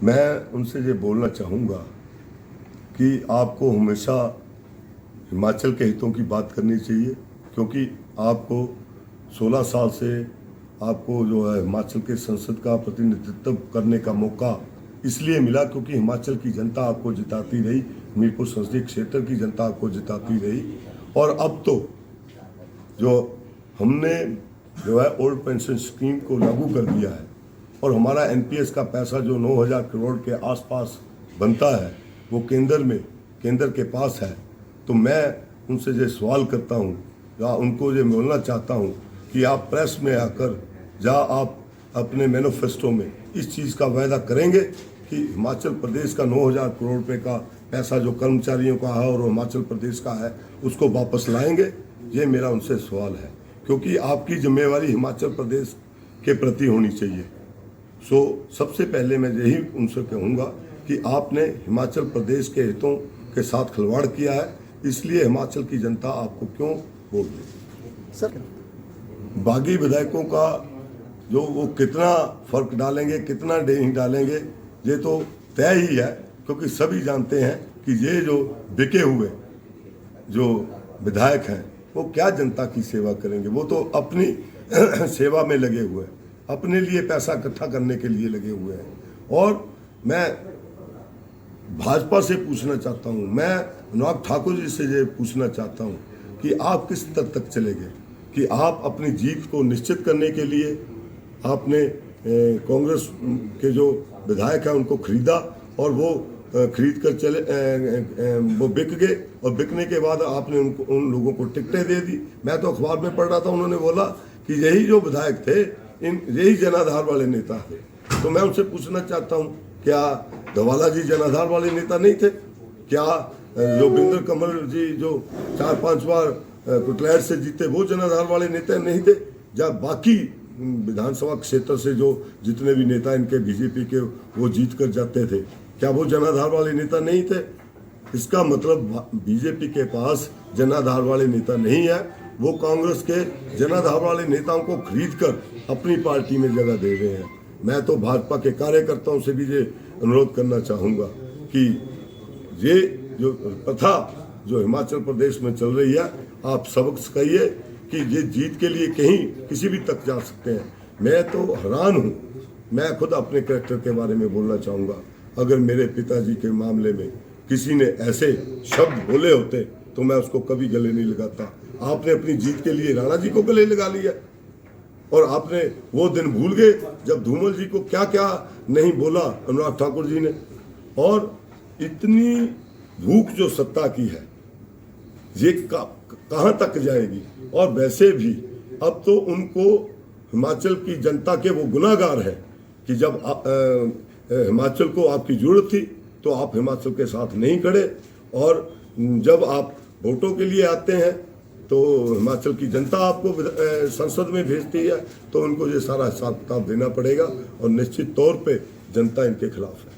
मैं उनसे ये बोलना चाहूँगा कि आपको हमेशा हिमाचल के हितों की बात करनी चाहिए, क्योंकि आपको 16 साल से आपको जो है हिमाचल के संसद का प्रतिनिधित्व करने का मौका इसलिए मिला क्योंकि हिमाचल की जनता आपको जिताती रही, हमीरपुर संसदीय क्षेत्र की जनता आपको जिताती रही। और अब तो जो हमने जो है ओल्ड पेंशन स्कीम को लागू कर दिया है और हमारा एनपीएस का पैसा जो 9,000 करोड़ के आसपास बनता है वो केंद्र के पास है। तो मैं उनसे ये सवाल करता हूँ या उनको ये बोलना चाहता हूँ कि आप प्रेस में आकर आप अपने मैनिफेस्टो में इस चीज़ का वायदा करेंगे कि हिमाचल प्रदेश का 9,000 करोड़ रुपए का पैसा जो कर्मचारियों का है और हिमाचल प्रदेश का है उसको वापस लाएंगे। ये मेरा उनसे सवाल है, क्योंकि आपकी जिम्मेवारी हिमाचल प्रदेश के प्रति होनी चाहिए। सबसे पहले मैं यही उनसे कहूँगा कि आपने हिमाचल प्रदेश के हितों के साथ खिलवाड़ किया है, इसलिए हिमाचल की जनता आपको क्यों वोट देगी। सर, बागी विधायकों का जो वो कितना फर्क डालेंगे कितना नहीं डालेंगे ये तो तय ही है, क्योंकि सभी जानते हैं कि ये जो बिके हुए जो विधायक हैं वो क्या जनता की सेवा करेंगे। वो तो अपनी सेवा में लगे हुए हैं, अपने लिए पैसा इकट्ठा करने के लिए लगे हुए हैं। और मैं भाजपा से पूछना चाहता हूँ, मैं अनुराग ठाकुर जी से ये पूछना चाहता हूँ कि आप किस स्तर तक चलेंगे कि आप अपनी जीत को निश्चित करने के लिए आपने कांग्रेस के जो विधायक हैं उनको खरीदा और वो खरीद कर चले वो बिक गए और बिकने के बाद आपने उन लोगों को टिकटें दे दी। मैं तो अखबार में पढ़ रहा था, उन्होंने बोला कि यही जो विधायक थे यही जनाधार वाले नेता थे। तो मैं उनसे पूछना चाहता हूँ, क्या धवाला जी जनाधार वाले नेता नहीं थे? क्या जो बिंदर कमल जी जो 4-5 बार कुटलैहड़ से जीते वो जनाधार वाले नेता नहीं थे? जब बाकी विधानसभा क्षेत्र से जो जितने भी नेता इनके बीजेपी के वो जीत कर जाते थे, क्या वो जनाधार वाले नेता नहीं थे? इसका मतलब बीजेपी के पास जनाधार वाले नेता नहीं है, वो कांग्रेस के जनाधार वाले नेताओं को खरीद कर अपनी पार्टी में जगह दे रहे हैं। मैं तो भाजपा के कार्यकर्ताओं से भी ये अनुरोध करना चाहूँगा कि ये जो प्रथा जो हिमाचल प्रदेश में चल रही है, आप सबक सिखाइए कि ये जीत के लिए कहीं किसी भी तक जा सकते हैं। मैं तो हैरान हूँ, मैं खुद अपने कैरेक्टर के बारे में बोलना चाहूँगा। अगर मेरे पिताजी के मामले में किसी ने ऐसे शब्द बोले होते तो मैं उसको कभी गले नहीं लगाता। आपने अपनी जीत के लिए राणा जी को गले लगा लिया और आपने वो दिन भूल गए जब धूमल जी को क्या क्या नहीं बोला अनुराग ठाकुर जी ने। और इतनी भूख जो सत्ता की है ये कहाँ तक जाएगी। और वैसे भी अब तो उनको हिमाचल की जनता के वो गुनाहगार है कि जब हिमाचल को आपकी जरूरत थी तो आप हिमाचल के साथ नहीं खड़े, और जब आप वोटों के लिए आते हैं तो हिमाचल की जनता आपको संसद में भेजती है, तो उनको ये सारा हिसाब किताब देना पड़ेगा और निश्चित तौर पे जनता इनके खिलाफ है।